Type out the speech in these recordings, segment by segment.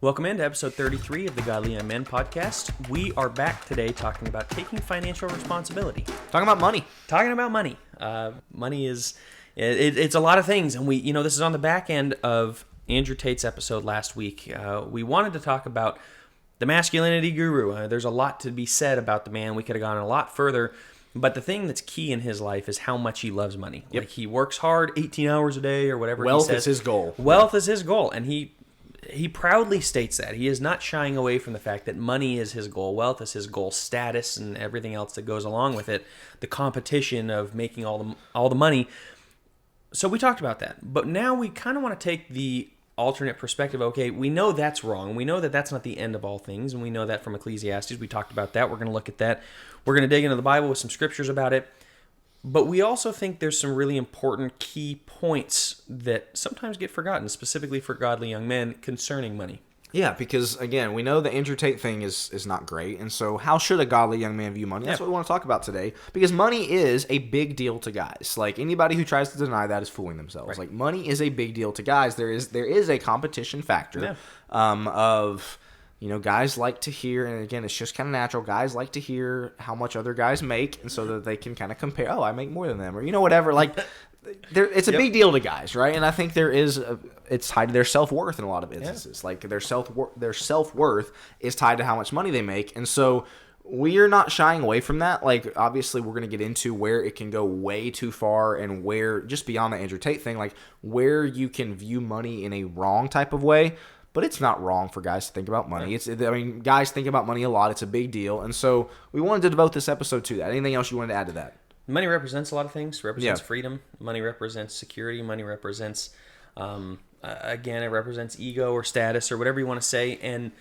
Welcome into episode 33 of the Godly Young Men podcast. We are back today talking about taking financial responsibility. Talking about money. Money is, it's a lot of things. And this is on the back end of Andrew Tate's episode last week. We wanted to talk about the masculinity guru. There's a lot to be said about the man. We could have gone a lot further. But the thing that's key in his life is how much he loves money. Yep. Like he works hard, 18 hours a day or whatever he says. Wealth is his goal. Wealth is his goal. And he proudly states that. He is not shying away from the fact that money is his goal, wealth is his goal, status and everything else that goes along with it, the competition of making all the money. So we talked about that. But now we kind of want to take the alternate perspective. Okay, we know that's wrong. We know that that's not the end of all things, and we know that from Ecclesiastes. We talked about that. We're going to look at that. We're going to dig into the Bible with some scriptures about it. But we also think there's some really important key points that sometimes get forgotten, specifically for godly young men, concerning money. Yeah, because, again, we know the Andrew Tate thing is not great, and so how should a godly young man view money? That's what we want to talk about today, because money is a big deal to guys. Like, anybody who tries to deny that is fooling themselves. Right. Like, money is a big deal to guys. There is a competition factor of... guys like to hear, and again, it's just kind of natural, guys like to hear how much other guys make, and so that they can kind of compare, I make more than them, or whatever, like, it's a big deal to guys, right? And I think it's tied to their self-worth in a lot of instances. Like, their self-worth is tied to how much money they make, and so we're not shying away from that. Like, obviously, we're going to get into where it can go way too far and where, just beyond the Andrew Tate thing, like, where you can view money in a wrong type of way. But it's not wrong for guys to think about money. Guys think about money a lot. It's a big deal. And so we wanted to devote this episode to that. Anything else you wanted to add to that? Money represents a lot of things. It represents freedom. Money represents security. Money represents, it represents ego or status or whatever you want to say. And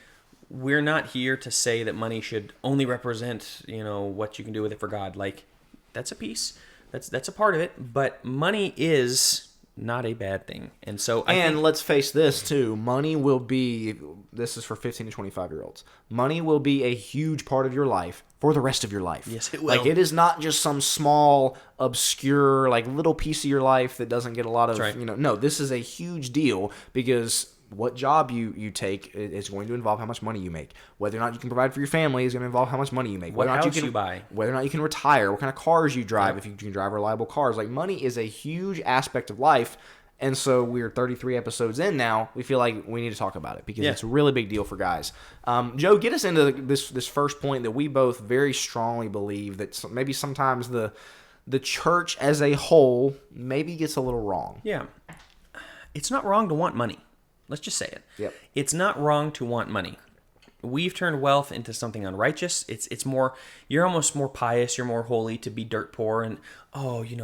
we're not here to say that money should only represent, what you can do with it for God. Like, that's a piece. That's a part of it. But money is not a bad thing. And so let's face this too, money will be, this is for 15 to 25 year olds, money will be a huge part of your life for the rest of your life. Yes, it will. Like, it is not just some small, obscure, like, little piece of your life that doesn't get a lot of, no, this is a huge deal, because what job you take is going to involve how much money you make. Whether or not you can provide for your family is going to involve how much money you make. What house you buy. Whether or not you can retire, what kind of cars you drive, if you can drive reliable cars. Like, money is a huge aspect of life, and so we're 33 episodes in now. We feel like we need to talk about it because it's a really big deal for guys. Joe, get us into this first point that we both very strongly believe that maybe sometimes the church as a whole maybe gets a little wrong. Yeah. It's not wrong to want money. Let's just say it. Yep. It's not wrong to want money. We've turned wealth into something unrighteous. It's more, you're almost more pious, you're more holy to be dirt poor and,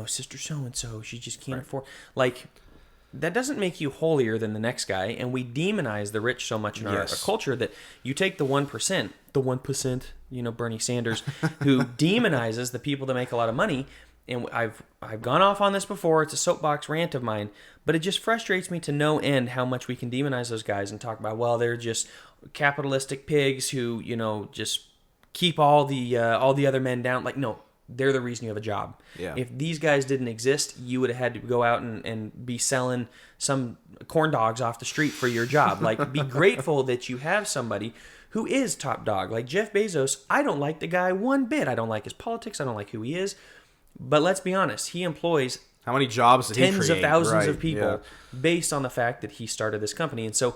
sister so-and-so, she just can't afford. Like, that doesn't make you holier than the next guy, and we demonize the rich so much in our culture that you take the 1%, Bernie Sanders, who demonizes the people that make a lot of money. And I've gone off on this before. It's a soapbox rant of mine, but it just frustrates me to no end how much we can demonize those guys and talk about, well, they're just capitalistic pigs who, just keep all the other men down. Like, no, they're the reason you have a job. Yeah. If these guys didn't exist, you would have had to go out and be selling some corn dogs off the street for your job. Like, be grateful that you have somebody who is top dog. Like Jeff Bezos, I don't like the guy one bit. I don't like his politics. I don't like who he is. But let's be honest, he employs how many jobs did he create? Tens of thousands of people based on the fact that he started this company. And so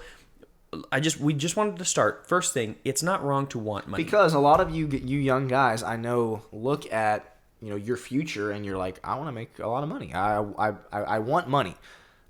we just wanted to start. First thing, it's not wrong to want money. Because a lot of you young guys, I know, look at your future and you're like, I want to make a lot of money. I want money.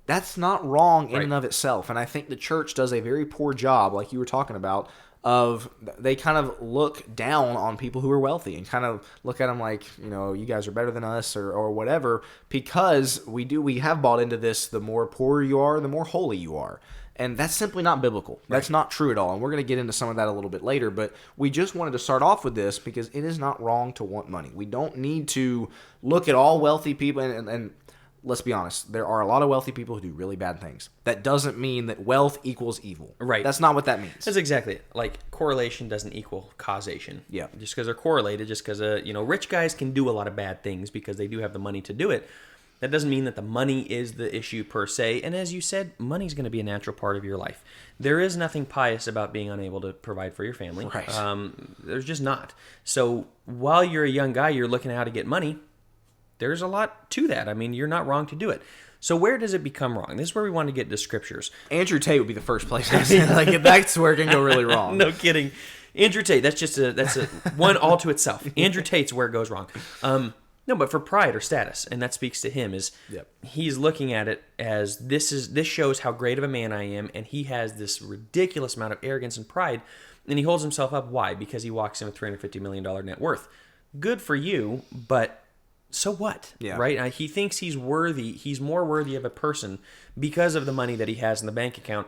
That's not wrong in and of itself. And I think the church does a very poor job, like you were talking about, of they kind of look down on people who are wealthy and kind of look at them like, you guys are better than us or whatever, because we have bought into this, the more poor you are, the more holy you are. And that's simply not biblical. That's not true at all. And we're going to get into some of that a little bit later, but we just wanted to start off with this because it is not wrong to want money. We don't need to look at all wealthy people and let's be honest, there are a lot of wealthy people who do really bad things. That doesn't mean that wealth equals evil. Right. That's not what that means. That's exactly it. Like, correlation doesn't equal causation. Yeah. Just because they're correlated, just because, rich guys can do a lot of bad things because they do have the money to do it. That doesn't mean that the money is the issue per se. And as you said, money's going to be a natural part of your life. There is nothing pious about being unable to provide for your family. Right. There's just not. So while you're a young guy, you're looking at how to get money. There's a lot to that. I mean, you're not wrong to do it. So where does it become wrong? This is where we want to get to scriptures. Andrew Tate would be the first place. Like that's where it can go really wrong. No kidding. Andrew Tate, that's a one all to itself. Andrew Tate's where it goes wrong. No, but for pride or status, and that speaks to him, is he's looking at it as this shows how great of a man I am, and he has this ridiculous amount of arrogance and pride, and he holds himself up. Why? Because he walks in with $350 million net worth. Good for you, but so what? Yeah. Right? He thinks he's worthy. He's more worthy of a person because of the money that he has in the bank account.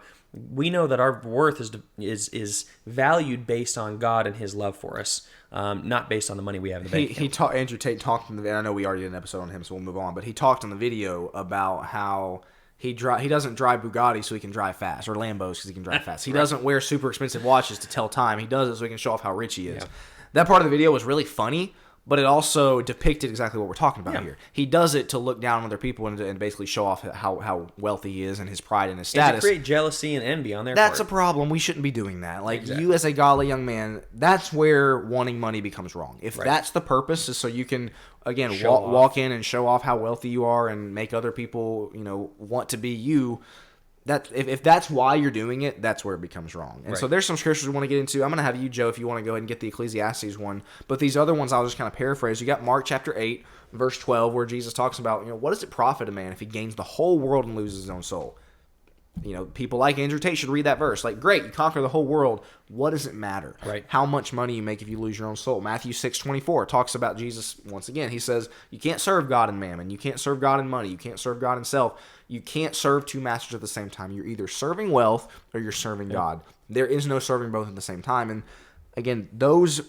We know that our worth is valued based on God and His love for us, not based on the money we have in the bank account. Andrew Tate talked in the video. I know we already did an episode on him, so we'll move on. But he talked in the video about how he doesn't drive Bugatti so he can drive fast, or Lambos because he can drive fast. He doesn't wear super expensive watches to tell time. He does it so he can show off how rich he is. Yeah. That part of the video was really funny, but it also depicted exactly what we're talking about here. He does it to look down on other people and basically show off how wealthy he is and his pride and his status. And to create jealousy and envy on their That's part. a problem. We shouldn't be doing that. Like, you as a godly young man, that's where wanting money becomes wrong. If that's the purpose, is so you can, again, walk in and show off how wealthy you are and make other people, want to be you. That if that's why you're doing it, that's where it becomes wrong. And so there's some scriptures we want to get into. I'm going to have you, Joe, if you want to go ahead and get the Ecclesiastes one. But these other ones, I'll just kind of paraphrase. You got Mark chapter 8, verse 12, where Jesus talks about, what does it profit a man if he gains the whole world and loses his own soul? People like Andrew Tate should read that verse. Like, great, you conquer the whole world. What does it matter? Right. How much money you make if you lose your own soul? Matthew 6:24 talks about Jesus once again. He says, you can't serve God and mammon. You can't serve God and money. You can't serve God and self. You can't serve two masters at the same time. You're either serving wealth or you're serving God. There is no serving both at the same time. And again, those,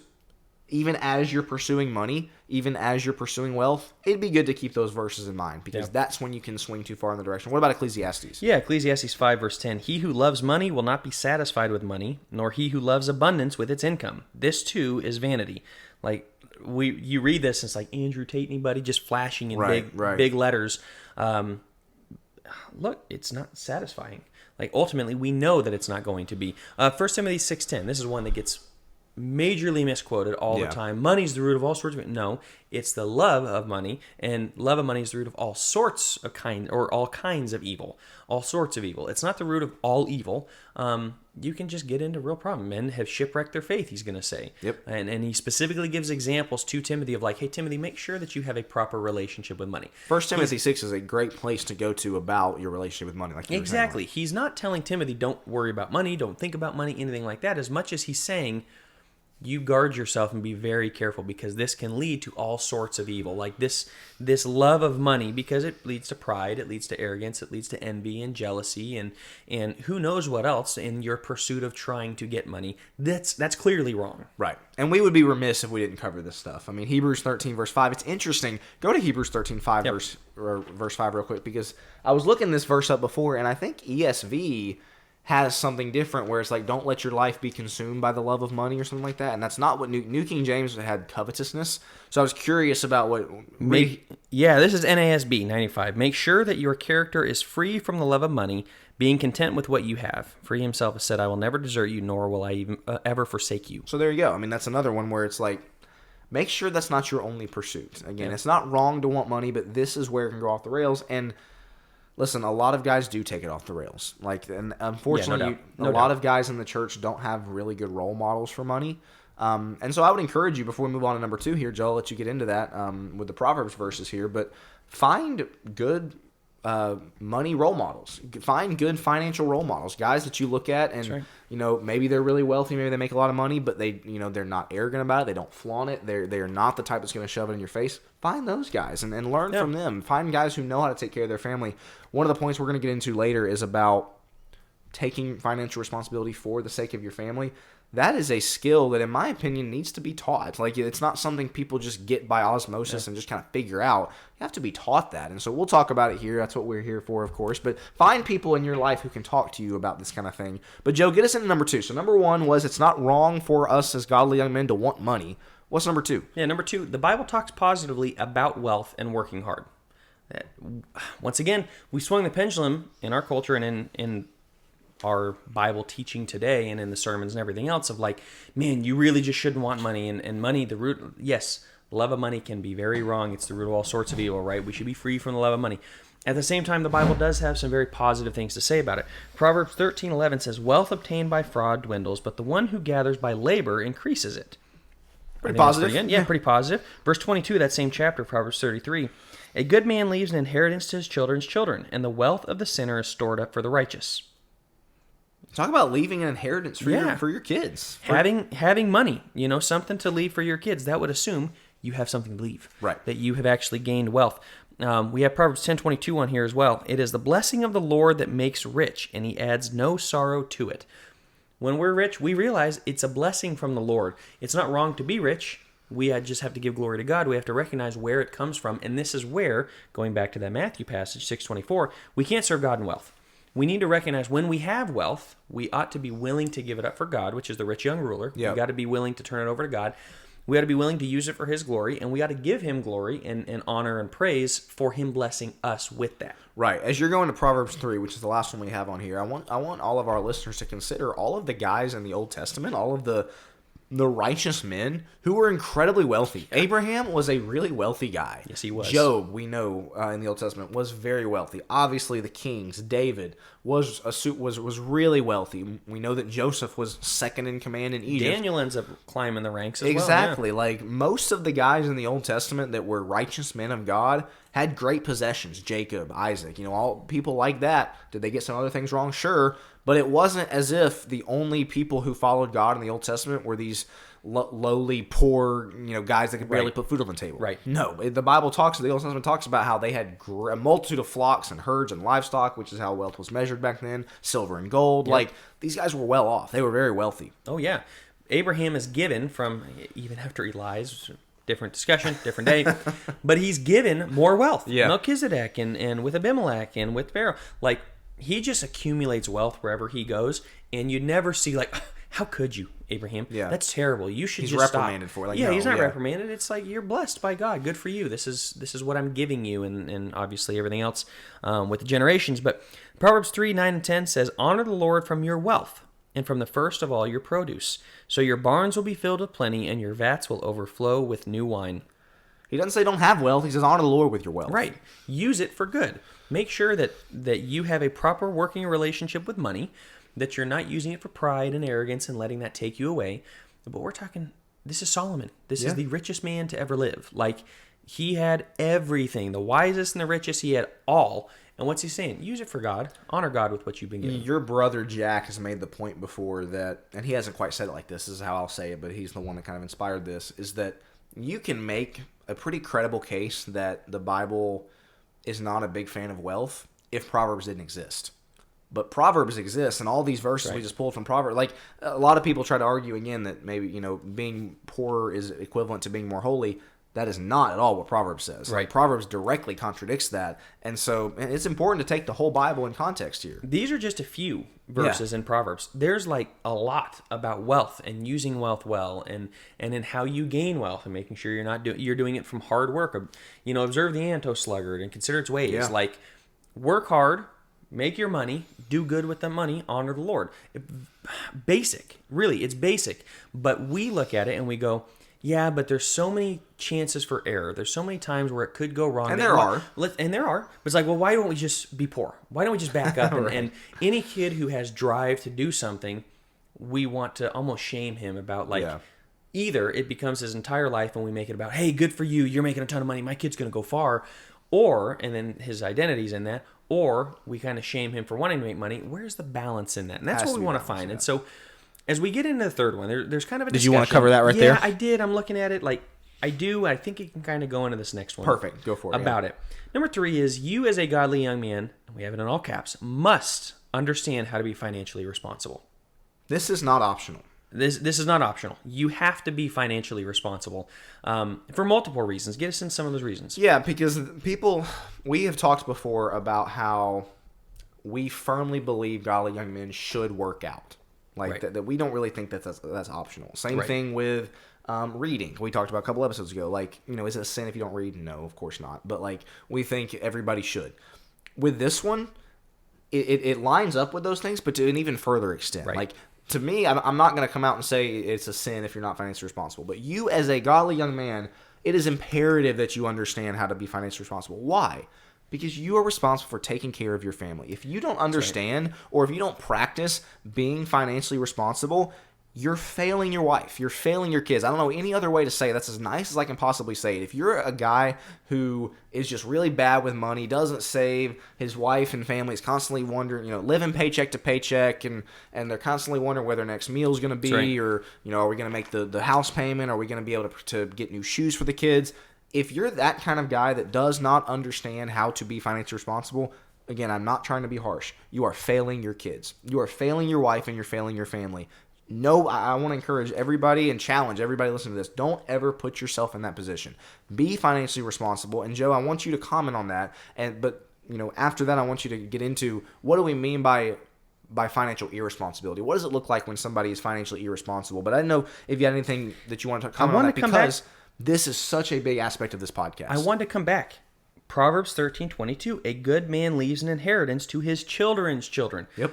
even as you're pursuing money, even as you're pursuing wealth, it'd be good to keep those verses in mind, because that's when you can swing too far in the direction. What about Ecclesiastes? Yeah, Ecclesiastes 5, verse 10. He who loves money will not be satisfied with money, nor he who loves abundance with its income. This too is vanity. Like, you read this, and it's like, Andrew Tate, anybody? Just flashing in big letters. Look, it's not satisfying. Like, ultimately, we know that it's not going to be. 1 Timothy 6:10. This is one that gets majorly misquoted all the time. Money's the root of all sorts of... No, it's the love of money, and love of money is the root of all sorts of all kinds of evil. All sorts of evil. It's not the root of all evil. You can just get into real problem. Men have shipwrecked their faith, he's going to say. Yep. And he specifically gives examples to Timothy of like, hey, Timothy, make sure that you have a proper relationship with money. 1 Timothy 6 is a great place to go to about your relationship with money. Like exactly. He's not telling Timothy, don't worry about money, don't think about money, anything like that, as much as he's saying, you guard yourself and be very careful, because this can lead to all sorts of evil. Like this love of money, because it leads to pride, it leads to arrogance, it leads to envy and jealousy, and who knows what else in your pursuit of trying to get money. That's clearly wrong. Right. And we would be remiss if we didn't cover this stuff. I mean, Hebrews 13, verse 5. It's interesting. Go to Hebrews 13, 5, verse 5 real quick, because I was looking this verse up before, and I think ESV has something different where it's like, don't let your life be consumed by the love of money or something like that. And that's not what New King James had, covetousness. So I was curious about what... this is NASB 95. Make sure that your character is free from the love of money, being content with what you have. For he himself has said, I will never desert you, nor will I even, ever forsake you. So there you go. I mean, that's another one where it's like, make sure that's not your only pursuit. Again, it's not wrong to want money, but this is where it can go off the rails. And listen, a lot of guys do take it off the rails. Like, and unfortunately, a lot of guys in the church don't have really good role models for money. And so I would encourage you, before we move on to number 2 here, Joe, I'll let you get into that with the Proverbs verses here, but find good money role models. Find good financial role models, guys that you look at and, maybe they're really wealthy, maybe they make a lot of money, but they, they're not arrogant about it. They don't flaunt it. They're not the type that's going to shove it in your face. Find those guys and learn from them. Find guys who know how to take care of their family. One of the points we're going to get into later is about taking financial responsibility for the sake of your family. That is a skill that, in my opinion, needs to be taught. Like, it's not something people just get by osmosis and just kind of figure out. You have to be taught that. And so we'll talk about it here. That's what we're here for, of course. But find people in your life who can talk to you about this kind of thing. But, Joe, get us into number 2. So number 1 was, it's not wrong for us as godly young men to want money. What's number 2? Yeah, number 2, the Bible talks positively about wealth and working hard. That, once again, we swung the pendulum in our culture and in our Bible teaching today and in the sermons and everything else of like, man, you really just shouldn't want money. And money, the root, yes, love of money can be very wrong. It's the root of all sorts of evil, right? We should be free from the love of money. At the same time, the Bible does have some very positive things to say about it. Proverbs 13:11 says, wealth obtained by fraud dwindles, but the one who gathers by labor increases it. Pretty positive. Yeah, pretty positive. Verse 22, that same chapter, Proverbs 33. A good man leaves an inheritance to his children's children, and the wealth of the sinner is stored up for the righteous. Talk about leaving an inheritance for your kids. Having money, something to leave for your kids. That would assume you have something to leave. Right. That you have actually gained wealth. We have Proverbs 10:22 on here as well. It is the blessing of the Lord that makes rich, and he adds no sorrow to it. When we're rich, we realize it's a blessing from the Lord. It's not wrong to be rich. We just have to give glory to God. We have to recognize where it comes from. And this is where, going back to that Matthew passage, 6:24, we can't serve God in wealth. We need to recognize when we have wealth, we ought to be willing to give it up for God, which is the rich young ruler. Yep. We've got to be willing to turn it over to God. We ought to be willing to use it for his glory, and we ought to give him glory and honor and praise for him blessing us with that. Right. As you're going to Proverbs 3, which is the last one we have on here, I want all of our listeners to consider all of the guys in the Old Testament, all of the righteous men who were incredibly wealthy. Abraham was a really wealthy guy. Yes, he was. Job, we know in the Old Testament, was very wealthy. Obviously, the kings. David was really wealthy. We know that Joseph was second in command in Egypt. Daniel ends up climbing the ranks as Exactly. well. Yeah. Like most of the guys in the Old Testament that were righteous men of God had great possessions. Jacob, Isaac, all people like that. Did they get some other things wrong? Sure. But it wasn't as if the only people who followed God in the Old Testament were these lowly, poor, guys that could barely put food on the table. Right. No, the Bible talks, the Old Testament talks about how they had a multitude of flocks and herds and livestock, which is how wealth was measured back then, silver and gold. Yep. Like, these guys were well off. They were very wealthy. Oh, yeah. Abraham is given from, even after he lies, different discussion, different day, but he's given more wealth. Yeah. Melchizedek and with Abimelech and with Pharaoh. Like, he just accumulates wealth wherever he goes, and you never see, like, how could you, Abraham? Yeah. That's terrible. You should he's just reprimanded stop. for it. Like, yeah, no, he's not reprimanded. It's like, you're blessed by God. Good for you. This is what I'm giving you, and obviously everything else with the generations. But Proverbs 3:9-10 says, honor the Lord from your wealth and from the first of all your produce. So your barns will be filled with plenty, and your vats will overflow with new wine. He doesn't say don't have wealth. He says honor the Lord with your wealth. Right. Use it for good. Make sure that you have a proper working relationship with money, that you're not using it for pride and arrogance and letting that take you away. But we're talking, this is Solomon. This is the richest man to ever live. Like, he had everything. The wisest and the richest, he had all. And what's he saying? Use it for God. Honor God with what you've been given. Your brother Jack has made the point before that, and he hasn't quite said it like this. This is how I'll say it, but he's the one that kind of inspired this, is that you can make a pretty credible case that the Bible is not a big fan of wealth if Proverbs didn't exist. But Proverbs exists, and all these verses we just pulled from Proverbs. Like, a lot of people try to argue again that maybe, being poor is equivalent to being more holy. That is not at all what Proverbs says. Right. Like, Proverbs directly contradicts that. And so it's important to take the whole Bible in context here. These are just a few verses in Proverbs. There's like a lot about wealth and using wealth well, and in how you gain wealth and making sure you're doing it from hard work. Observe the ant, O sluggard, and consider its ways. Yeah. Like, work hard, make your money, do good with the money, honor the Lord. Basic. Really, it's basic. But we look at it and we go, yeah, but there's so many chances for error. There's so many times where it could go wrong. And there are. But it's like, well, why don't we just be poor? Why don't we just back up? Right. And any kid who has drive to do something, we want to almost shame him about, like, either it becomes his entire life and we make it about, hey, good for you, you're making a ton of money, my kid's going to go far. Or, and then his identity's in that, or we kind of shame him for wanting to make money. Where's the balance in that? And that's what we want to find. And so, as we get into the third one, there's kind of a discussion. Did you want to cover that right there? Yeah, I did. I'm looking at it like I do. I think it can kind of go into this next one. Perfect. Go for it. About it. Number 3 is, you as a godly young man, and we have it in all caps, must understand how to be financially responsible. This is not optional. This is not optional. You have to be financially responsible for multiple reasons. Get us in some of those reasons. Yeah, because we have talked before about how we firmly believe godly young men should work out. Like, that we don't really think that's optional. Same thing with Reading, we talked about a couple episodes ago. Like, is it a sin if you don't read? No, of course not. But like, we think everybody should. With this one, it lines up with those things, but to an even further extent. Right. Like, to me, I'm not going to come out and say it's a sin if you're not financially responsible. But you, as a godly young man, it is imperative that you understand how to be financially responsible. Why? Because you are responsible for taking care of your family. If you don't understand or if you don't practice being financially responsible, you're failing your wife. You're failing your kids. I don't know any other way to say it. That's as nice as I can possibly say it. If you're a guy who is just really bad with money, doesn't save, his wife and family is constantly wondering, living paycheck to paycheck, and they're constantly wondering where their next meal is going to be, right. or, are we going to make the house payment? Are we going to be able to get new shoes for the kids? If you're that kind of guy that does not understand how to be financially responsible, again, I'm not trying to be harsh. You are failing your kids. You are failing your wife, and you're failing your family. No, I want to encourage everybody and challenge everybody listening to this. Don't ever put yourself in that position. Be financially responsible. And Joe, I want you to comment on that. But after that, I want you to get into what do we mean by financial irresponsibility? What does it look like when somebody is financially irresponsible? But I didn't know if you had anything that you wanted to comment on that, because this is such a big aspect of this podcast. I want to come back. Proverbs 13:22. A good man leaves an inheritance to his children's children. Yep.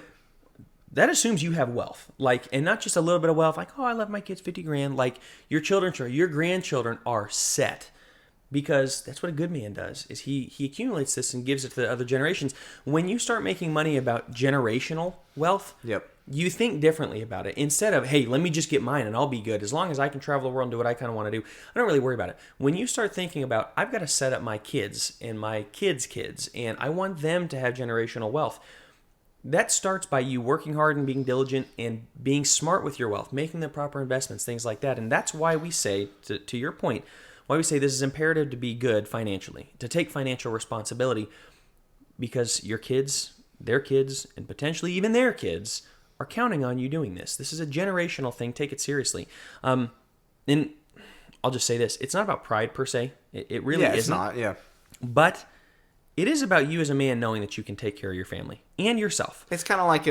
That assumes you have wealth, and not just a little bit of wealth, like, oh, I left my kids 50 grand. Like, your children, your grandchildren are set, because that's what a good man does, is he accumulates this and gives it to the other generations. When you start making money about generational wealth, yep, you think differently about it. Instead of, hey, let me just get mine and I'll be good. As long as I can travel the world and do what I kind of want to do, I don't really worry about it. When you start thinking about, I've got to set up my kids and my kids' kids, and I want them to have generational wealth, that starts by you working hard and being diligent and being smart with your wealth, making the proper investments, things like that. And that's why we say, to your point, why we say this is imperative to be good financially, to take financial responsibility, because your kids, their kids, and potentially even their kids are counting on you doing this. This is a generational thing. Take it seriously. And I'll just say this. It's not about pride per se. It really isn't. It's not, yeah. But it is about you as a man knowing that you can take care of your family and yourself. It's kind of like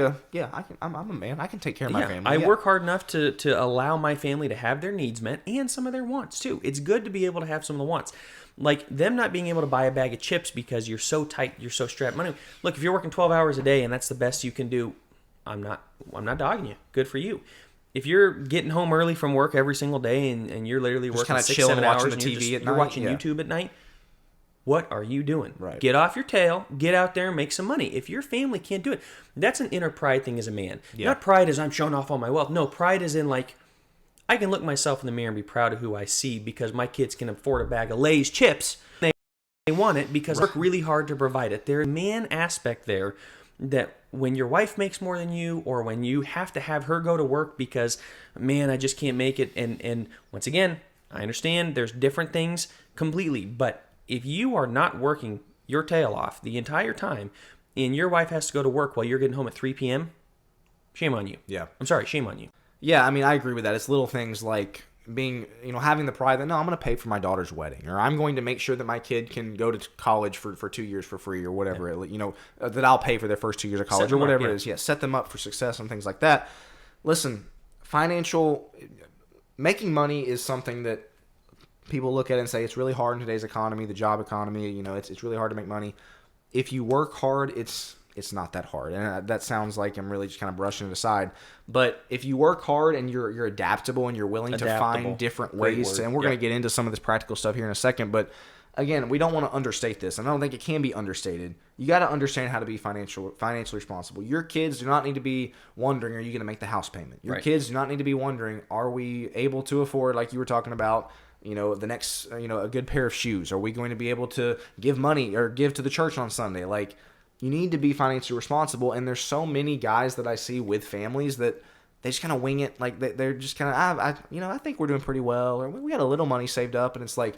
I'm a man. I can take care of my family. I work hard enough to allow my family to have their needs met and some of their wants too. It's good to be able to have some of the wants. Like them not being able to buy a bag of chips because you're so tight, you're so strapped money. Look, if you're working 12 hours a day and that's the best you can do, I'm not dogging you. Good for you. If you're getting home early from work every single day and you're literally just working 6-7 hours watching the TV at night, you're watching YouTube at night, what are you doing? Right. Get off your tail, get out there and make some money. If your family can't do it, that's an inner pride thing as a man. Yeah. Not pride as I'm showing off all my wealth. No, pride is in like, I can look myself in the mirror and be proud of who I see because my kids can afford a bag of Lay's chips. They want it because I work really hard to provide it. There's a man aspect there that when your wife makes more than you, or when you have to have her go to work because, man, I just can't make it. And once again, I understand there's different things completely, but if you are not working your tail off the entire time and your wife has to go to work while you're getting home at 3 p.m., shame on you. Yeah. I'm sorry, shame on you. Yeah, I mean, I agree with that. It's little things like being, having the pride that, no, I'm going to pay for my daughter's wedding, or I'm going to make sure that my kid can go to college for 2 years for free, or whatever, that I'll pay for their first 2 years of college, or whatever it is. Yeah, set them up for success and things like that. Listen, making money is something that people look at it and say it's really hard in today's economy, the job economy. It's really hard to make money. If you work hard, it's not that hard. And that sounds like I'm really just kind of brushing it aside. But if you work hard and you're adaptable and you're willing to find different ways, and we're going to get into some of this practical stuff here in a second, but again, we don't want to understate this, and I don't think it can be understated. You got to understand how to be financially responsible. Your kids do not need to be wondering, are you going to make the house payment? Your kids do not need to be wondering, are we able to afford, like you were talking about, the next, a good pair of shoes? Are we going to be able to give money or give to the church on Sunday? Like, you need to be financially responsible. And there's so many guys that I see with families that they just kind of wing it. Like, they're just kind of, I think we're doing pretty well, or we got a little money saved up. And it's like,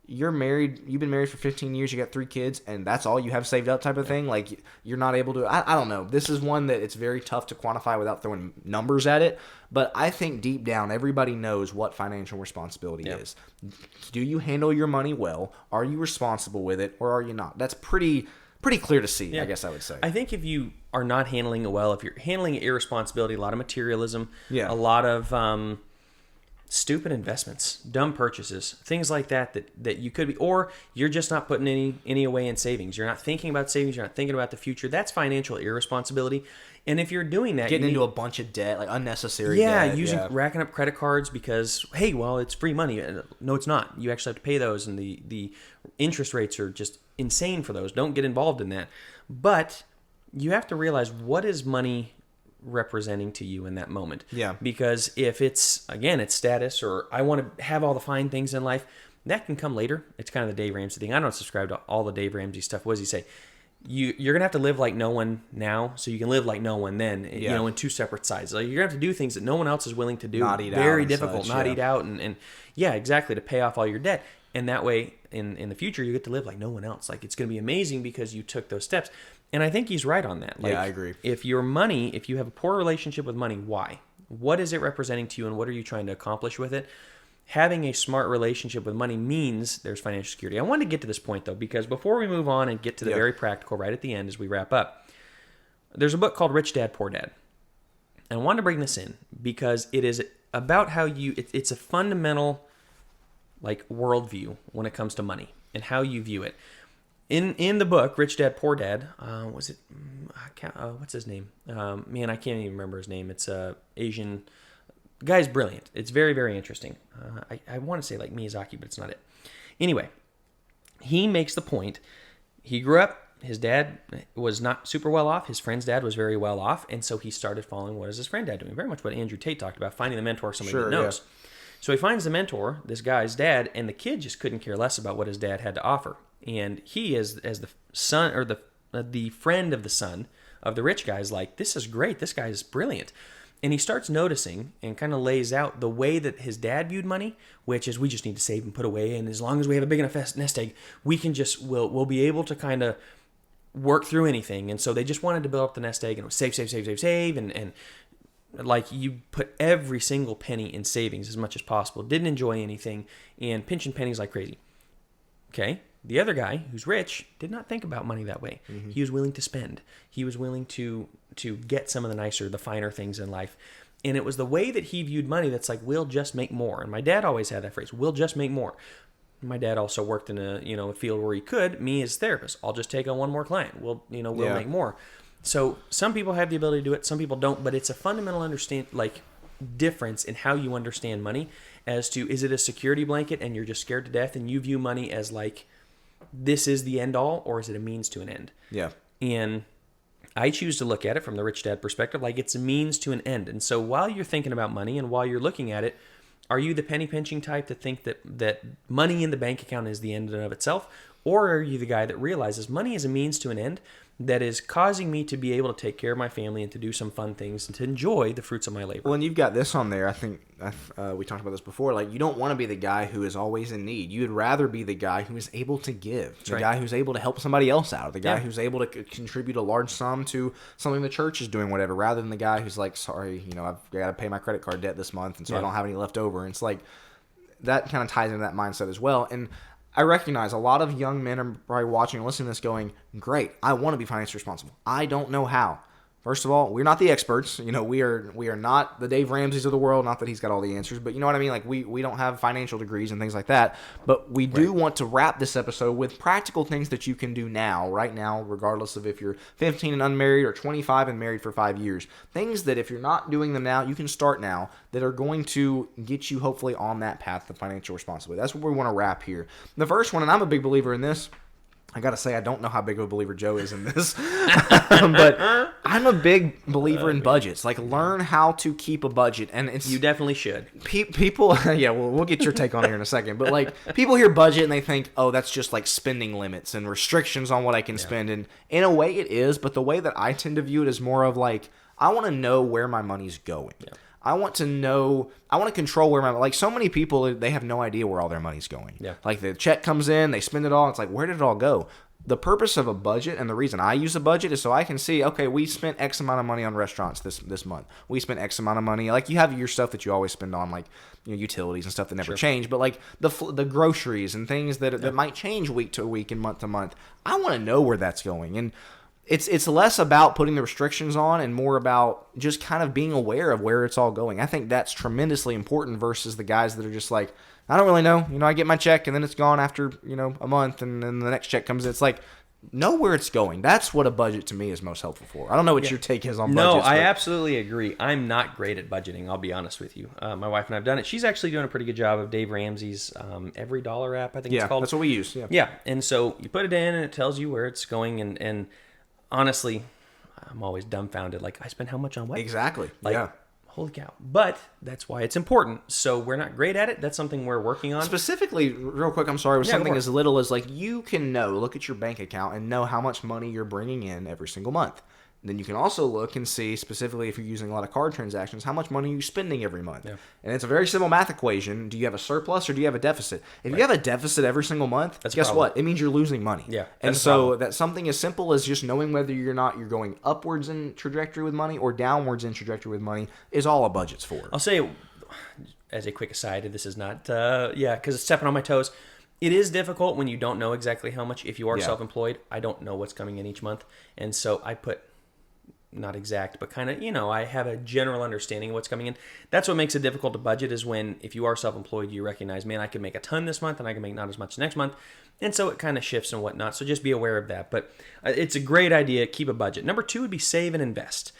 you've been married for 15 years, you got 3 kids, and that's all you have saved up type of thing. Like, you're not able to, I don't know. This is one that it's very tough to quantify without throwing numbers at it. But I think deep down, everybody knows what financial responsibility is. Do you handle your money well? Are you responsible with it, or are you not? That's pretty clear to see, I guess I would say. I think if you are not handling it well, if you're handling irresponsibility, a lot of materialism, a lot of stupid investments, dumb purchases, things like that you could be, or you're just not putting any away in savings. You're not thinking about savings. You're not thinking about the future. That's financial irresponsibility. And if you're doing that, getting into a bunch of debt, like unnecessary debt. Racking up credit cards because, hey, well, it's free money. No, it's not. You actually have to pay those, and the interest rates are just insane for those. Don't get involved in that. But you have to realize, what is money representing to you in that moment? Yeah. Because if it's status, or I want to have all the fine things in life, that can come later. It's kind of the Dave Ramsey thing. I don't subscribe to all the Dave Ramsey stuff. What does he say? You're gonna have to live like no one now, so you can live like no one then. You know, in two separate sides. Like, you're gonna have to do things that no one else is willing to do. Not eat Very out difficult. Such, not eat out, and yeah, exactly, to pay off all your debt. And that way, in the future, you get to live like no one else. Like, it's gonna be amazing because you took those steps. And I think he's right on that. Like, yeah, I agree. If you have a poor relationship with money, why? What is it representing to you, and what are you trying to accomplish with it? Having a smart relationship with money means there's financial security. I wanted to get to this point, though, because before we move on and get to the very practical right at the end as we wrap up, there's a book called Rich Dad, Poor Dad. And I wanted to bring this in because it is about how it's a fundamental, like, worldview when it comes to money and how you view it. In the book, Rich Dad, Poor Dad, what's his name? Man, I can't even remember his name. It's Asian. The guy's brilliant. It's very, very interesting. I want to say like Miyazaki, but it's not it. Anyway, he makes the point. He grew up. His dad was not super well off. His friend's dad was very well off. And so he started following what is his friend dad doing. Very much what Andrew Tate talked about, finding the mentor, somebody that knows. Yeah. So he finds the mentor, this guy's dad, and the kid just couldn't care less about what his dad had to offer. And he, as the son, or the friend of the son of the rich guy, is like, this is great. This guy is brilliant. And he starts noticing and kind of lays out the way that his dad viewed money, which is, we just need to save and put away. And as long as we have a big enough nest egg, we can we'll be able to kind of work through anything. And so they just wanted to build up the nest egg, and it was save. And like, you put every single penny in savings as much as possible. Didn't enjoy anything, and pinching pennies like crazy. Okay. The other guy, who's rich, did not think about money that way. Mm-hmm. He was willing to spend. He was willing to get some of the finer things in life. And it was the way that he viewed money that's like, we'll just make more. And my dad always had that phrase, we'll just make more. My dad also worked in a field where he could. Me as a therapist, I'll just take on one more client. We'll make more. So some people have the ability to do it, some people don't. But it's a fundamental difference in how you understand money as to, is it a security blanket and you're just scared to death and you view money as like, this is the end all, or is it a means to an end? Yeah. And I choose to look at it from the rich dad perspective, like it's a means to an end. And so while you're thinking about money and while you're looking at it, are you the penny pinching type to think that money in the bank account is the end in and of itself? Or are you the guy that realizes money is a means to an end that is causing me to be able to take care of my family and to do some fun things and to enjoy the fruits of my labor? Well, and you've got this on there. I think we talked about this before. Like, you don't want to be the guy who is always in need. You'd rather be the guy who is able to give, guy who's able to help somebody else out, the guy who's able to contribute a large sum to something the church is doing, whatever, rather than the guy who's like, sorry, I've got to pay my credit card debt this month, and so I don't have any left over. And it's like, that kind of ties into that mindset as well. And I recognize a lot of young men are probably watching and listening to this going, great, I want to be financially responsible. I don't know how. First of all, we're not the experts. We are not the Dave Ramseys of the world. Not that he's got all the answers, but you know what I mean? Like, we don't have financial degrees and things like that. But we do want to wrap this episode with practical things that you can do right now, regardless of if you're 15 and unmarried or 25 and married for 5 years. Things that if you're not doing them now, you can start now, that are going to get you hopefully on that path to financial responsibility. That's what we want to wrap here. The first one, and I'm a big believer in this. I got to say, I don't know how big of a believer Joe is in this, but I'm a big believer in budgets. Like, learn how to keep a budget. And you definitely should. People, we'll get your take on it here in a second. But, like, people hear budget and they think, oh, that's just like spending limits and restrictions on what I can spend. And in a way it is, but the way that I tend to view it is more of like, I want to know where my money's going. Yeah. I want to control where like so many people, they have no idea where all their money's going. Yeah. Like, the check comes in, they spend it all. It's like, where did it all go? The purpose of a budget, and the reason I use a budget, is so I can see, okay, we spent X amount of money on restaurants this month. We spent X amount of money. Like, you have your stuff that you always spend on, like, utilities and stuff that never change. But like the groceries and things that might change week to week and month to month, I want to know where that's going. And It's less about putting the restrictions on and more about just kind of being aware of where it's all going. I think that's tremendously important versus the guys that are just like, I don't really know. I get my check and then it's gone after, a month and then the next check comes in. It's like, know where it's going. That's what a budget to me is most helpful for. I don't know what your take is on budgets. No, I absolutely agree. I'm not great at budgeting, I'll be honest with you. My wife and I have done it. She's actually doing a pretty good job of Dave Ramsey's Every Dollar app, I think it's called. That's what we use. Yeah, and so you put it in and it tells you where it's going. And honestly, I'm always dumbfounded. Like, I spend how much on what? Exactly. Holy cow. But that's why it's important. So we're not great at it. That's something we're working on. Specifically, real quick, I'm sorry, with something as little as like you can look at your bank account and know how much money you're bringing in every single month. Then you can also look and see, specifically if you're using a lot of card transactions, how much money are you spending every month? Yeah. And it's a very simple math equation. Do you have a surplus or do you have a deficit? If you have a deficit every single month, guess what? It means you're losing money. Yeah. And so that's something as simple as just knowing whether you're going upwards in trajectory with money or downwards in trajectory with money is all a budget's for. I'll say, as a quick aside, this is not, because it's stepping on my toes. It is difficult when you don't know exactly how much. If you are self-employed, I don't know what's coming in each month. And so I put, not exact, but kind of, I have a general understanding of what's coming in. That's what makes it difficult to budget, is when, if you are self-employed, you recognize, man, I can make a ton this month and I can make not as much next month. And so it kind of shifts and whatnot. So just be aware of that. But it's a great idea. Keep a budget. Number 2 would be save and invest.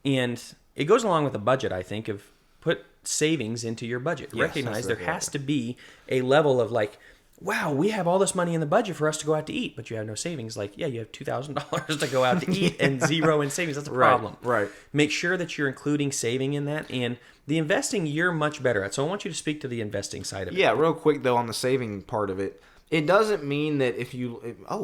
And it goes along with a budget, I think, of put savings into your budget. Yes, recognize there has to be a level of like, wow, we have all this money in the budget for us to go out to eat, but you have no savings. Like, yeah, you have $2,000 to go out to eat and zero in savings. That's a problem. Right. Make sure that you're including saving in that. And the investing, you're much better at. So I want you to speak to the investing side of it. Yeah, real quick, though, on the saving part of it. It doesn't mean that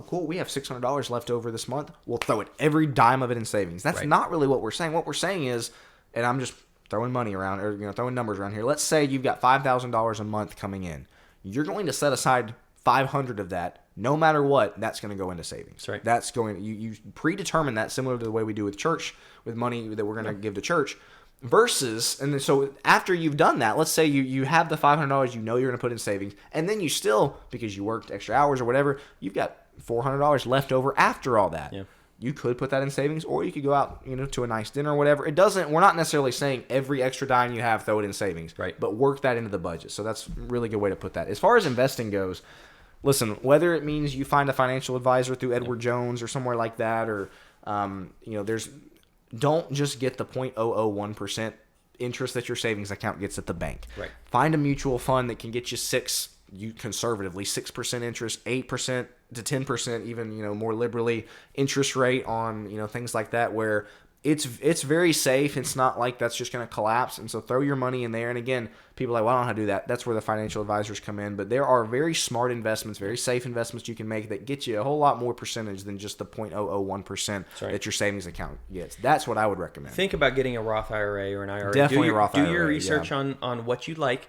cool, we have $600 left over this month, we'll throw it, every dime of it in savings. That's not really what we're saying. What we're saying is, and I'm just throwing money around, or throwing numbers around here. Let's say you've got $5,000 a month coming in. You're going to set aside 500 of that, no matter what, that's going to go into savings. That's right. That's going, you predetermine that, similar to the way we do with church, with money that we're going to give to church. Versus, and then so after you've done that, let's say you have the $500 you're going to put in savings, and then you still, because you worked extra hours or whatever, you've got $400 left over after all that. Yeah. You could put that in savings, or you could go out, to a nice dinner or whatever. We're not necessarily saying every extra dime you have, throw it in savings. Right. But work that into the budget. So that's a really good way to put that. As far as investing goes, listen, whether it means you find a financial advisor through Edward Jones or somewhere like that, or, don't just get the 0.001% interest that your savings account gets at the bank. Right. Find a mutual fund that can get you conservatively 6% interest, 8% to 10%, even, more liberally interest rate on, things like that, where it's very safe. It's not like that's just going to collapse. And so throw your money in there. And again, people are like, well, I don't know how to do that. That's where the financial advisors come in. But there are very smart investments, very safe investments you can make that get you a whole lot more percentage than just the 0.001% that your savings account gets. That's what I would recommend. Think about getting a Roth IRA or an IRA. Definitely a Roth IRA. Do your research on what you'd like.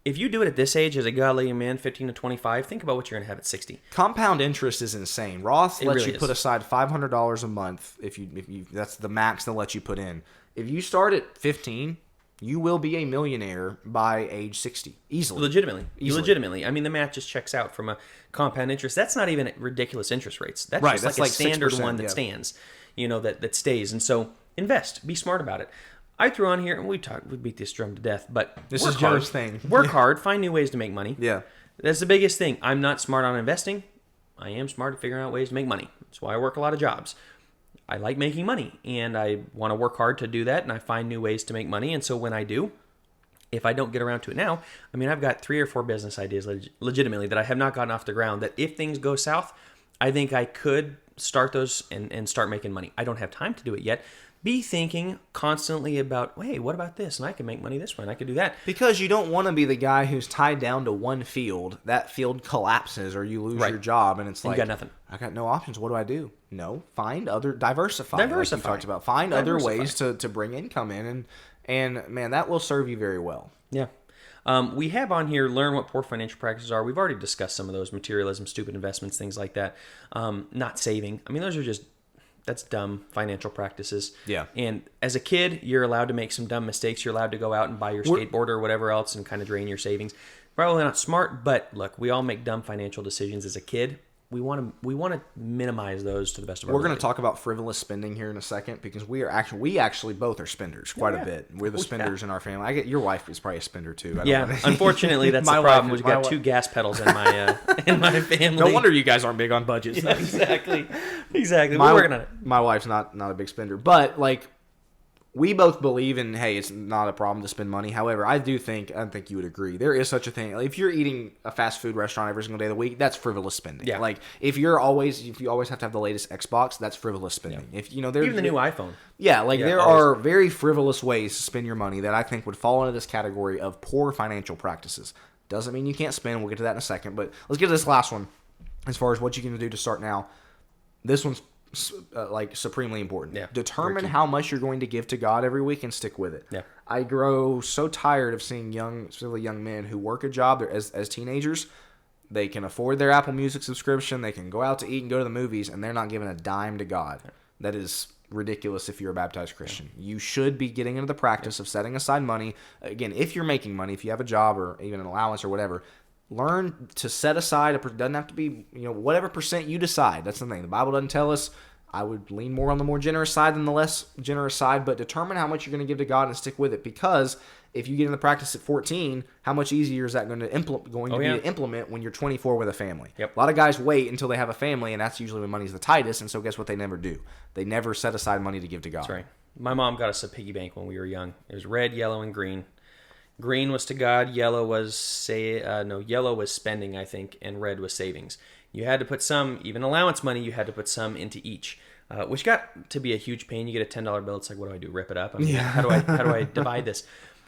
If you do it at this age as a godly man, 15 to 25, think about what you're going to have at 60. Compound interest is insane. Roth lets you put aside $500 a month if you that's the max they'll let you put in. If you start at 15, you will be a millionaire by age 60 easily. Legitimately. I mean, the math just checks out from a compound interest. That's not even ridiculous interest rates. That's just like a standard 6%, one that stands, that stays. And so invest. Be smart about it. I threw on here, and we beat this drum to death, but this is Joe's thing. Work hard, find new ways to make money. Yeah. That's the biggest thing. I'm not smart on investing. I am smart at figuring out ways to make money. That's why I work a lot of jobs. I like making money, and I want to work hard to do that, and I find new ways to make money. And so when I do, if I don't get around to it now, I've got 3 or 4 business ideas legitimately that I have not gotten off the ground, that if things go south, I think I could start those and start making money. I don't have time to do it yet. Be thinking constantly about, hey, what about this? And I can make money this way, and I can do that. Because you don't want to be the guy who's tied down to one field. That field collapses, or you lose your job, and it's like, you got nothing. I got no options. What do I do? No, diversify. Like we talked about. Find other ways to bring income in, and man, that will serve you very well. Yeah. We have on here, learn what poor financial practices are. We've already discussed some of those: materialism, stupid investments, things like that. Not saving. Those are just. That's dumb financial practices. Yeah. And as a kid, you're allowed to make some dumb mistakes. You're allowed to go out and buy your skateboard or whatever else and kind of drain your savings. Probably not smart, but look, we all make dumb financial decisions as a kid. to minimize those to the best of our We're going to ability. talk about frivolous spending here in a second because we actually both are spenders quite a bit. We're the spenders in our family. Your wife is probably a spender too. Unfortunately, that's the problem. We've got two gas pedals in my family. No wonder you guys aren't big on budgets. Yeah, exactly. We're working on it. My wife's not a big spender, but like we both believe in, hey, it's not a problem to spend money. However, I think you would agree there is such a thing. Like, if you're eating a fast food restaurant every single day of the week, that's frivolous spending. Yeah. Like if you always have to have the latest Xbox, that's frivolous spending. Yeah. If there's even the new iPhone. Yeah, there are very frivolous ways to spend your money that I think would fall into this category of poor financial practices. Doesn't mean you can't spend. We'll get to that in a second, but let's get to this last one. As far as what you can do to start now, this one's supremely important. Yeah, determine how much you're going to give to God every week and stick with it. Yeah. I grow so tired of seeing especially young men who work a job as teenagers. They can afford their Apple Music subscription. They can go out to eat and go to the movies, and they're not giving a dime to God. Yeah. That is ridiculous if you're a baptized Christian. Yeah. You should be getting into the practice of setting aside money. Again, if you're making money, if you have a job or even an allowance or whatever, learn to set aside. It doesn't have to be, whatever percent you decide. That's the thing. The Bible doesn't tell us. I would lean more on the more generous side than the less generous side, but determine how much you're going to give to God and stick with it. Because if you get in the practice at 14, how much easier is that going to implement when you're 24 with a family? Yep. A lot of guys wait until they have a family, and that's usually when money's the tightest. And so guess what they never do? They never set aside money to give to God. That's right. My mom got us a piggy bank when we were young. It was red, yellow, and green. Green was to God, yellow was spending, I think, and red was savings. You had to put some, even allowance money, you had to put some into each, which got to be a huge pain. You get a $10 bill, it's like, what do I do? Rip it up? How do I divide this?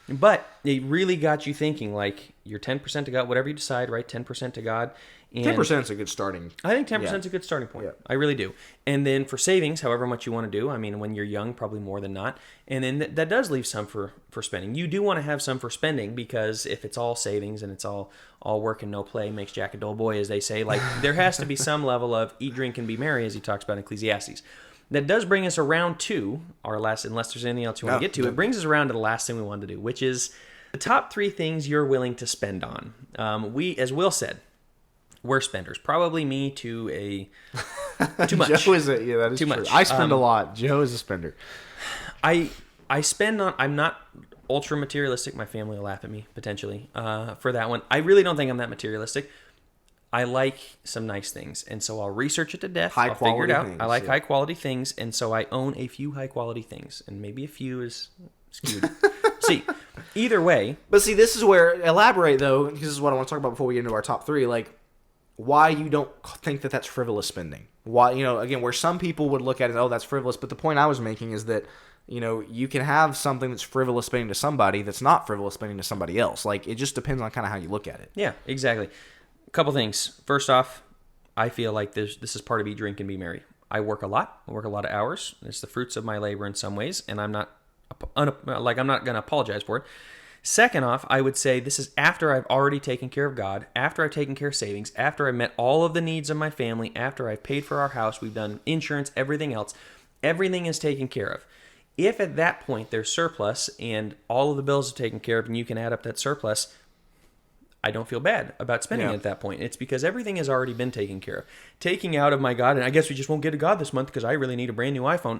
But it really got you thinking, like, you're 10% to God, whatever you decide, right? 10% to God. And 10% is a good starting. I think 10% is a good starting point. Yeah. I really do. And then for savings, however much you want to do, when you're young, probably more than not. And then that does leave some for spending. You do want to have some for spending, because if it's all savings and it's all work and no play makes Jack a dull boy, as they say, like there has to be some level of eat, drink, and be merry, as he talks about in Ecclesiastes. That does bring us around to our last, unless there's anything else you want to get to, it brings us around to the last thing we wanted to do, which is the top 3 things you're willing to spend on. We, as Will said, we're spenders. Probably me too much. Joe is that is too true. Much. I spend a lot. Joe is a spender. I spend on. I'm not ultra materialistic. My family will laugh at me potentially for that one. I really don't think I'm that materialistic. I like some nice things, and so I'll research it to death. I'll figure it out. I like high quality things, and so I own a few high quality things, and maybe a few is skewed. See, either way. But see, this is where elaborate though, because this is what I want to talk about before we get into our top 3. Like, why you don't think that that's frivolous spending. Why, again, where some people would look at it, oh, that's frivolous. But the point I was making is that, you can have something that's frivolous spending to somebody that's not frivolous spending to somebody else. Like, it just depends on kind of how you look at it. Yeah, exactly. A couple things. First off, I feel like this is part of eat, drink, and be merry. I work a lot. I work a lot of hours. It's the fruits of my labor in some ways, and I'm not going to apologize for it. Second off, I would say this is after I've already taken care of God, after I've taken care of savings, after I've met all of the needs of my family, after I've paid for our house, we've done insurance, everything else. Everything is taken care of. If at that point there's surplus and all of the bills are taken care of and you can add up that surplus, I don't feel bad about spending it at that point. It's because everything has already been taken care of. Taking out of my God, and I guess we just won't get to God this month because I really need a brand new iPhone.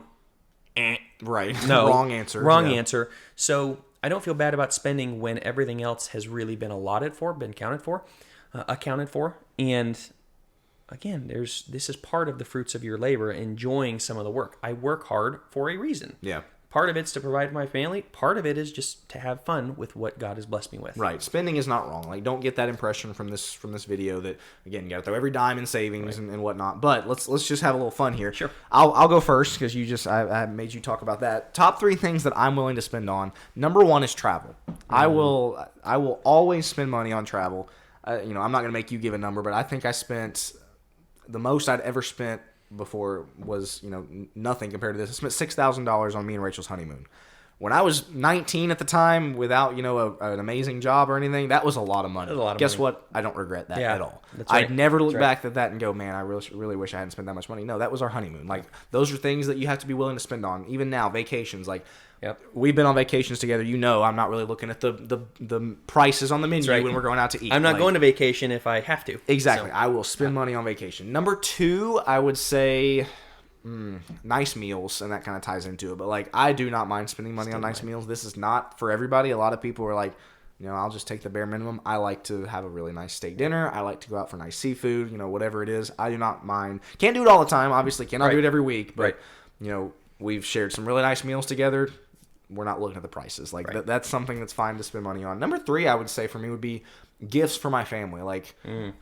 Right. No. Wrong answer. Wrong answer. So I don't feel bad about spending when everything else has really been allotted for, been accounted for. And again, this is part of the fruits of your labor, enjoying some of the work. I work hard for a reason. Yeah. Part of it's to provide for my family. Part of it is just to have fun with what God has blessed me with. Right. Spending is not wrong. Like, don't get that impression from this video that, again, you got to throw every dime in savings and whatnot. But let's just have a little fun here. Sure. I'll go first because I made you talk about that. Top 3 things that I'm willing to spend on. Number 1 is travel. I will always spend money on travel. I'm not going to make you give a number, but I think I spent the most I'd ever spent before was nothing compared to this. I spent $6,000 on me and Rachel's honeymoon. when I was 19 at the time, without an amazing job or anything, that was a lot of money. That's a lot of Guess money. what? I don't regret that at all. That's right. I'd never look That's back at that and go, man, I really wish I hadn't spent that much money. No, that was our honeymoon. Like, those are things that you have to be willing to spend on. Even now, vacations. Like, we've been on vacations together. I'm not really looking at the prices on the menu when we're going out to eat. I'm not going to vacation if I have to. Exactly. So, I will spend money on vacation. Number 2, I would say nice meals, and that kind of ties into it. But, like, I do not mind spending money on nice meals. This is not for everybody. A lot of people are like, I'll just take the bare minimum. I like to have a really nice steak dinner. I like to go out for nice seafood, whatever it is. I do not mind. Can't do it all the time, obviously. Cannot do it every week. But, we've shared some really nice meals together. We're not looking at the prices. Like, that's something that's fine to spend money on. Number 3, I would say, for me would be gifts for my family. Like,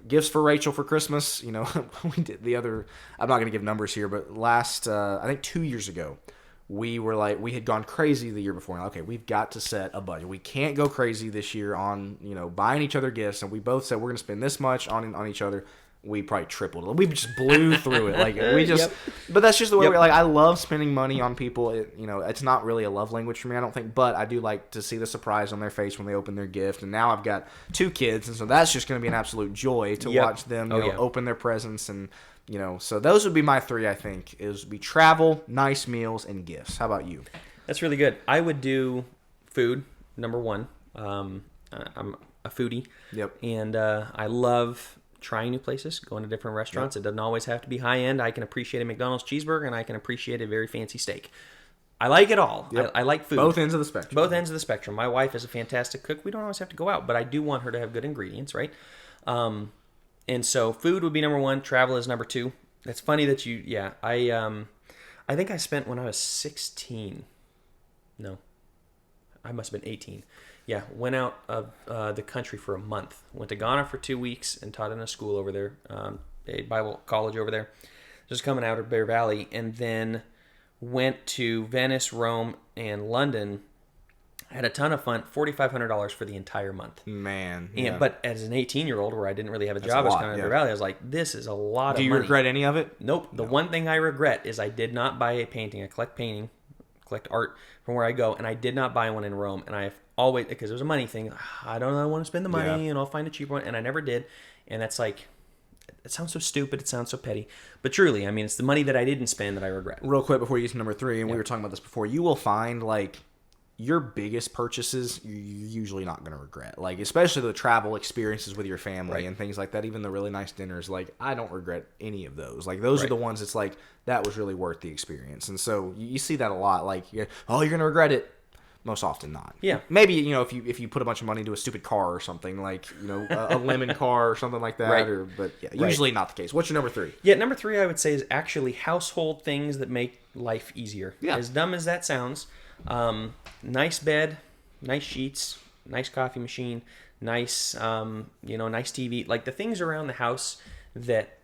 gifts for Rachel for Christmas. We did I'm not going to give numbers here, but last, I think 2 years ago, we had gone crazy the year before. Now, okay, we've got to set a budget. We can't go crazy this year on, buying each other gifts. And we both said we're going to spend this much on each other. We probably tripled it. We just blew through it. Like, we just, but that's just the way we're like, I love spending money on people. It's not really a love language for me, I don't think, but I do like to see the surprise on their face when they open their gift. And now I've got 2 kids. And so that's just going to be an absolute joy to watch them, open their presents. And, so those would be my 3, I think, is be travel, nice meals, and gifts. How about you? That's really good. I would do food, number 1. I'm a foodie. Yep. And I love trying new places, going to different restaurants. It doesn't always have to be high end. I can appreciate a McDonald's cheeseburger, and I can appreciate a very fancy steak. I like it all. I like food. Both ends of the spectrum. Both ends of the spectrum. My wife is a fantastic cook. We don't always have to go out, but I do want her to have good ingredients, right? And so food would be number 1. Travel is number 2. That's funny that I think I spent when I was 16. No, I must have been 18. Yeah, went out of the country for a month. Went to Ghana for 2 weeks and taught in a school over there, a Bible college over there. Just coming out of Bear Valley, and then went to Venice, Rome, and London. Had a ton of fun. $4,500 for the entire month. Man, yeah. But as an 18-year-old, where I didn't really have a job, I was kind of in Bear Valley. I was like, this is a lot of money. Do you regret any of it? Nope. The one thing I regret is I did not buy a painting. I collect art from where I go, and I did not buy one in Rome. And I've always, because it was a money thing, I don't know, I want to spend the money and I'll find a cheap one, and I never did. And that's like, it sounds so stupid, it sounds so petty, but truly, I mean, it's the money that I didn't spend that I regret. Real quick before you get to number 3, and we were talking about this before, you will find, like, your biggest purchases you're usually not going to regret, like, especially the travel experiences with your family and things like that. Even the really nice dinners, like, I don't regret any of those. Like, those are the ones it's like, that was really worth the experience. And so you see that a lot, like, you're going to regret it. Most often not. Yeah. Maybe, if you put a bunch of money into a stupid car or something, like, a lemon car or something like that. But usually not the case. What's your number 3? Yeah, number 3 I would say is actually household things that make life easier. Yeah. As dumb as that sounds, nice bed, nice sheets, nice coffee machine, nice, nice TV. Like, the things around the house that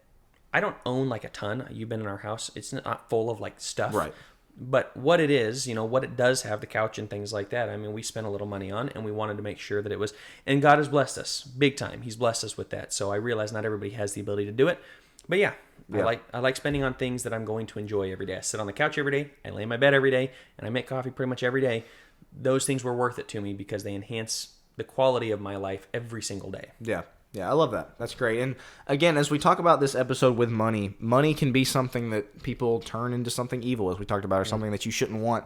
I don't own, like, a ton. You've been in our house. It's not full of, like, stuff. Right. But what it is, what it does have, the couch and things like that, I mean, we spent a little money on, and we wanted to make sure that it was, and God has blessed us big time. He's blessed us with that. So I realize not everybody has the ability to do it. But yeah. I like spending on things that I'm going to enjoy every day. I sit on the couch every day, I lay in my bed every day, and I make coffee pretty much every day. Those things were worth it to me because they enhance the quality of my life every single day. Yeah. Yeah, I love that. That's great. And again, as we talk about this episode with money, money can be something that people turn into something evil, as we talked about, or something that you shouldn't want.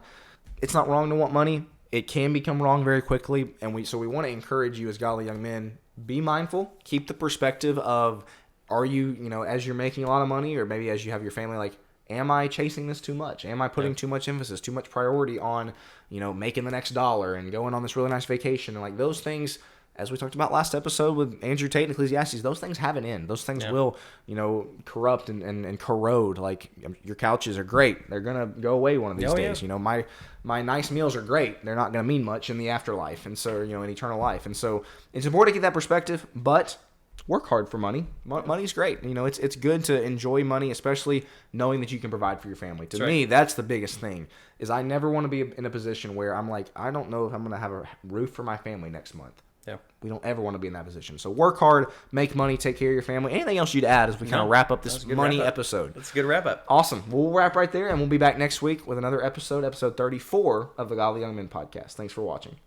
It's not wrong to want money. It can become wrong very quickly. And we want to encourage you as godly young men, be mindful, keep the perspective of, are you, as you're making a lot of money, or maybe as you have your family, like, am I chasing this too much? Am I putting too much emphasis, too much priority on, making the next dollar and going on this really nice vacation? And like, those things, as we talked about last episode with Andrew Tate and Ecclesiastes, those things have an end. Those things will, corrupt and corrode. Like, your couches are great. They're going to go away one of these days. Yeah. My nice meals are great. They're not going to mean much in the afterlife. And so, in eternal life. And so it's important to get that perspective, but work hard for money. Money's great. It's good to enjoy money, especially knowing that you can provide for your family. To me, that's the biggest thing, is I never want to be in a position where I'm like, I don't know if I'm going to have a roof for my family next month. Yeah. We don't ever want to be in that position. So work hard, make money, take care of your family. Anything else you'd add as we kind of wrap up this money episode? That's a good wrap up. Awesome. We'll wrap right there, and we'll be back next week with another episode 34 of the Godly Young Men podcast. Thanks for watching.